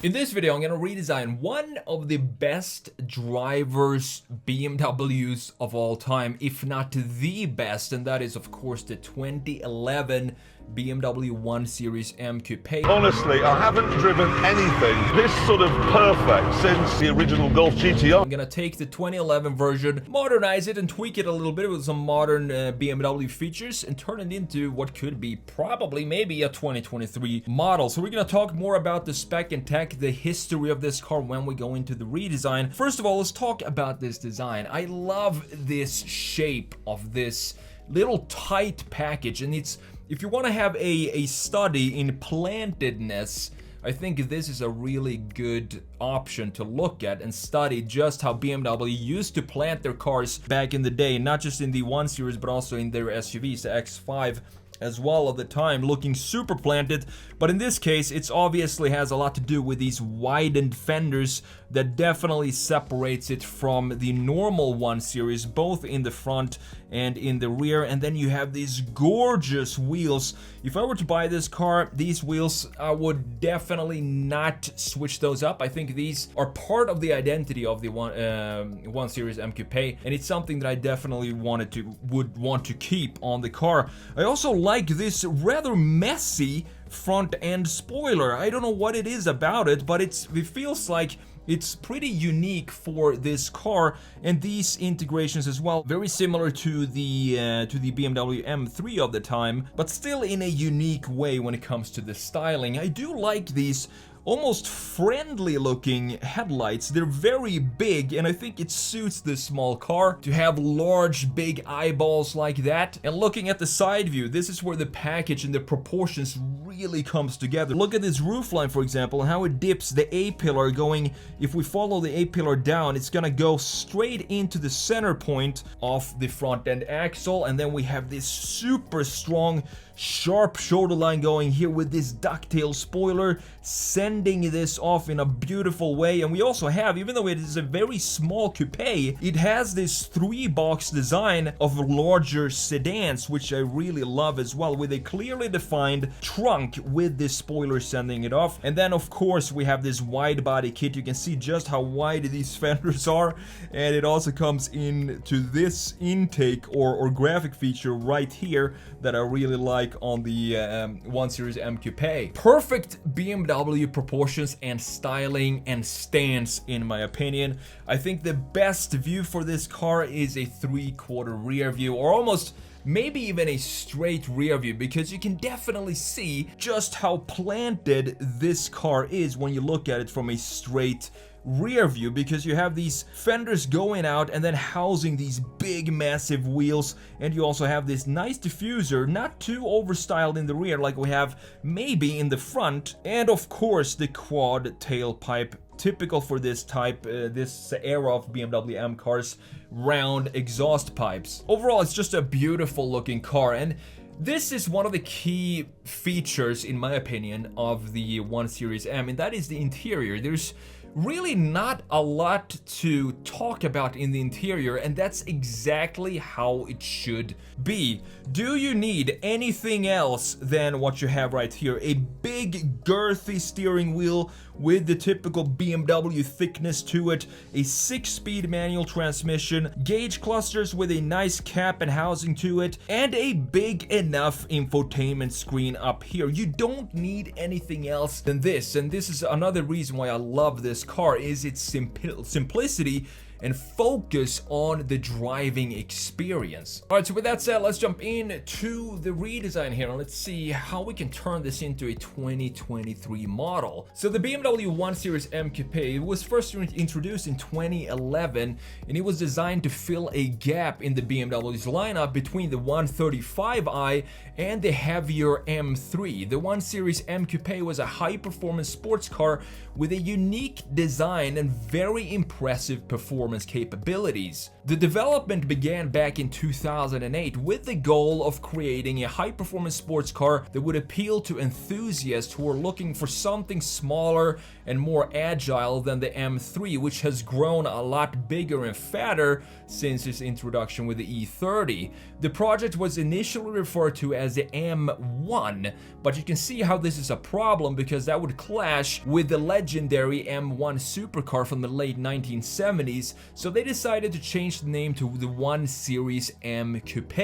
In this video, I'm gonna redesign one of the best drivers BMWs of all time, if not the best, and that is of course the 2011 BMW 1 Series M Coupe. Honestly, I haven't driven anything this sort of perfect since the original Golf GTR. I'm gonna take the 2011 version, modernize it and tweak it a little bit with some modern BMW features and turn it into what could be probably maybe a 2023 model. So we're gonna talk more about the spec and tech, the history of this car when we go into the redesign. First of all, let's talk about this design. I love this shape of this little tight package, and it's, if you want to have a study in plantedness, I think this is a really good option to look at and study just how BMW used to plant their cars back in the day, not just in the 1 Series but also in their SUVs, the X5 as well at the time, looking super planted. But in this case, it's obviously has a lot to do with these widened fenders that definitely separates it from the normal 1 Series, both in the front and in the rear. And then you have these gorgeous wheels. If I were to buy this car, these wheels, I would definitely not switch those up. I think these are part of the identity of the 1 Series M Coupe, and it's something that I definitely would want to keep on the car. I also like this rather messy front end spoiler. I don't know what it is about it, but it feels like it's pretty unique for this car, and these integrations as well, very similar to the BMW M3 of the time, but still in a unique way when it comes to the styling. I do like these almost friendly looking headlights. They're very big, and I think it suits this small car to have large big eyeballs like that. And looking at the side view, this is where the package and the proportions really comes together. Look at this roofline, for example, how it dips the A-pillar going. If we follow the A-pillar down, it's gonna go straight into the center point of the front end axle, and then we have this super strong sharp shoulder line going here with this ducktail spoiler, sending this off in a beautiful way. And we also have, even though it is a very small coupe, it has this 3-box design of larger sedans, which I really love as well, with a clearly defined trunk with this spoiler sending it off. And then of course we have this wide body kit. You can see just how wide these fenders are, and it also comes into this intake or graphic feature right here that I really like on the 1 Series M Coupe. Perfect BMW proportions and styling and stance, in my opinion. I think the best view for this car is a 3/4 rear view, or almost maybe even a straight rear view, because you can definitely see just how planted this car is when you look at it from a straight rear view, because you have these fenders going out and then housing these big massive wheels, and you also have this nice diffuser, not too overstyled in the rear like we have maybe in the front, and of course the quad tailpipe, typical for this type, this era of BMW M cars, round exhaust pipes. Overall, it's just a beautiful looking car, and this is one of the key features, in my opinion, of the 1 Series M, and that is the interior. There's really not a lot to talk about in the interior, and that's exactly how it should be. Do you need anything else than what you have right here? A big girthy steering wheel with the typical BMW thickness to it, a 6-speed manual transmission, gauge clusters with a nice cap and housing to it, and a big enough infotainment screen up here. You don't need anything else than this, and this is another reason why I love this car, is its simplicity and focus on the driving experience. Alright, so with that said, let's jump into the redesign here and let's see how we can turn this into a 2023 model. So the BMW 1 Series M Coupe was first introduced in 2011, and it was designed to fill a gap in the BMW's lineup between the 135i and the heavier M3. The 1 Series M Coupe was a high-performance sports car with a unique design and very impressive performance performance capabilities. The development began back in 2008 with the goal of creating a high-performance sports car that would appeal to enthusiasts who are looking for something smaller and more agile than the M3, which has grown a lot bigger and fatter since its introduction with the E30. The project was initially referred to as the M1, but you can see how this is a problem because that would clash with the legendary M1 supercar from the late 1970s, so they decided to change the name to the 1 Series M Coupe.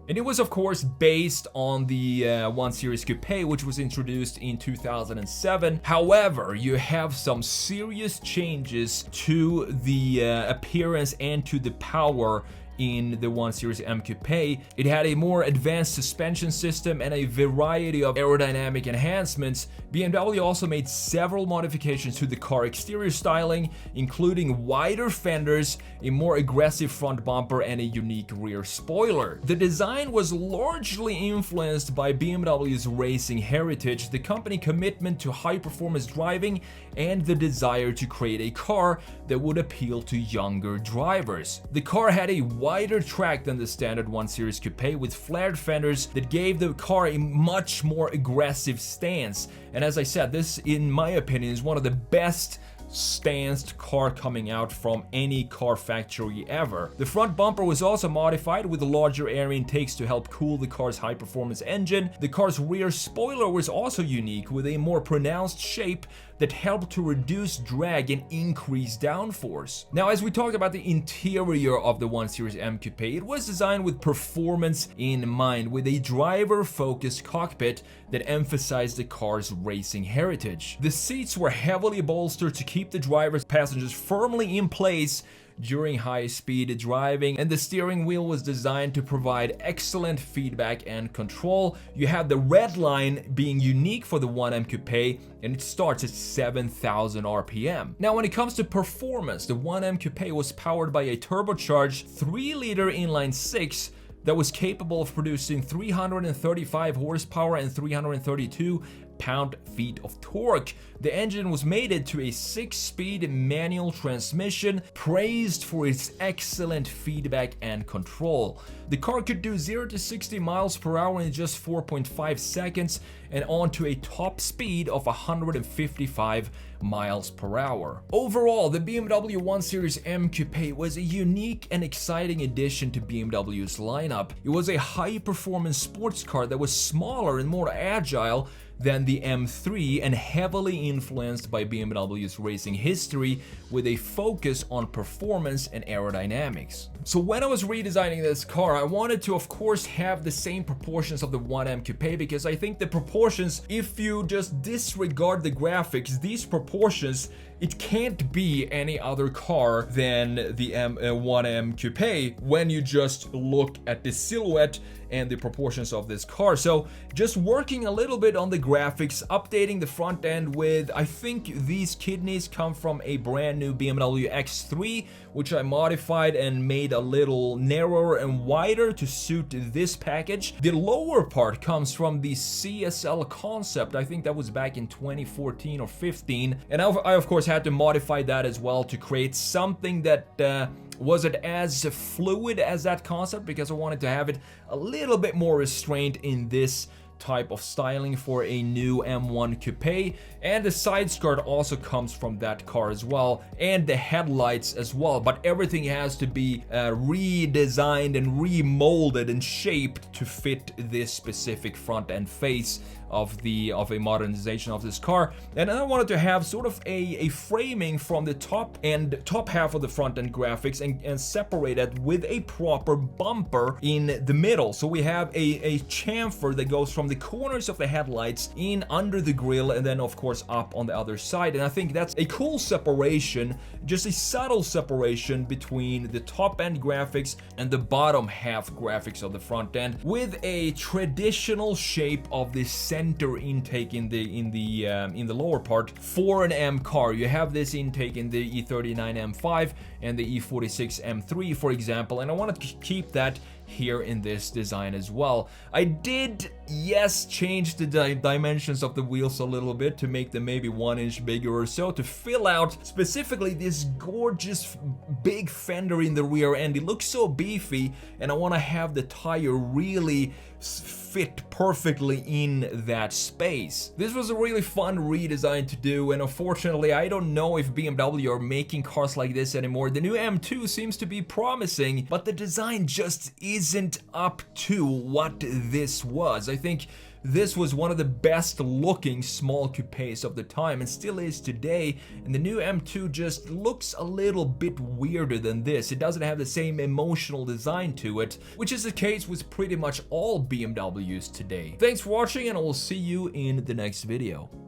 And it was of course based on the 1 Series Coupe, which was introduced in 2007. However, you have some serious changes to the appearance and to the power in the 1 Series M Coupe. It had a more advanced suspension system and a variety of aerodynamic enhancements. BMW also made several modifications to the car exterior styling, including wider fenders, a more aggressive front bumper, and a unique rear spoiler. The design was largely influenced by BMW's racing heritage, the company commitment to high-performance driving, and the desire to create a car that would appeal to younger drivers. The car had a wider track than the standard 1 Series Coupe with flared fenders that gave the car a much more aggressive stance. And as I said, this in my opinion is one of the best stanced car coming out from any car factory ever. The front bumper was also modified with larger air intakes to help cool the car's high-performance engine. The car's rear spoiler was also unique with a more pronounced shape that helped to reduce drag and increase downforce. Now, as we talked about the interior of the 1 Series M Coupe, it was designed with performance in mind, with a driver-focused cockpit that emphasized the car's racing heritage. The seats were heavily bolstered to keep the driver's passengers firmly in place during high-speed driving, and the steering wheel was designed to provide excellent feedback and control. You have the red line being unique for the 1M Coupe, and it starts at 7,000 RPM. Now, when it comes to performance, the 1M Coupe was powered by a turbocharged 3-liter inline-6 that was capable of producing 335 horsepower and 332 pound-feet of torque. The engine was mated to a 6-speed manual transmission, praised for its excellent feedback and control. The car could do 0 to 60 miles per hour in just 4.5 seconds and on to a top speed of 155 miles per hour. Overall, the BMW 1 Series M Coupe was a unique and exciting addition to BMW's lineup. It was a high-performance sports car that was smaller and more agile than the M3 and heavily influenced by BMW's racing history with a focus on performance and aerodynamics. So when I was redesigning this car, I wanted to of course have the same proportions of the 1M Coupe because I think the proportions, if you just disregard the graphics, these proportions, it can't be any other car than the 1M Coupe when you just look at the silhouette and the proportions of this car. So just working a little bit on the graphics, updating the front end with, I think these kidneys come from a brand new BMW X3, which I modified and made a little narrower and wider to suit this package. The lower part comes from the CSL concept. I think that was back in 2014 or 15. And I of course had to modify that as well to create something that wasn't as fluid as that concept because I wanted to have it a little bit more restrained in this type of styling for a new M1 Coupe, and the side skirt also comes from that car as well, and the headlights as well, but everything has to be redesigned and remolded and shaped to fit this specific front end face of a modernization of this car. And I wanted to have sort of a framing from the top half of the front end graphics and separate it with a proper bumper in the middle. So we have a chamfer that goes from the corners of the headlights in under the grille and then of course up on the other side. And I think that's a cool separation, just a subtle separation between the top end graphics and the bottom half graphics of the front end, with a traditional shape of the center intake in the lower part for an M car. You have this intake in the E39 M5 and the E46 M3, for example, and I wanted to keep that here in this design as well. I did yes, changed the dimensions of the wheels a little bit to make them maybe 1 inch bigger or so to fill out specifically this gorgeous big fender in the rear end. It looks so beefy, and I want to have the tire really fit perfectly in that space. This was a really fun redesign to do, and unfortunately I don't know if BMW are making cars like this anymore. The new M2 seems to be promising, but the design just isn't up to what this was. I think this was one of the best looking small coupes of the time and still is today, and the new M2 just looks a little bit weirder than this. It doesn't have the same emotional design to it, which is the case with pretty much all BMWs today. Thanks for watching, and I will see you in the next video.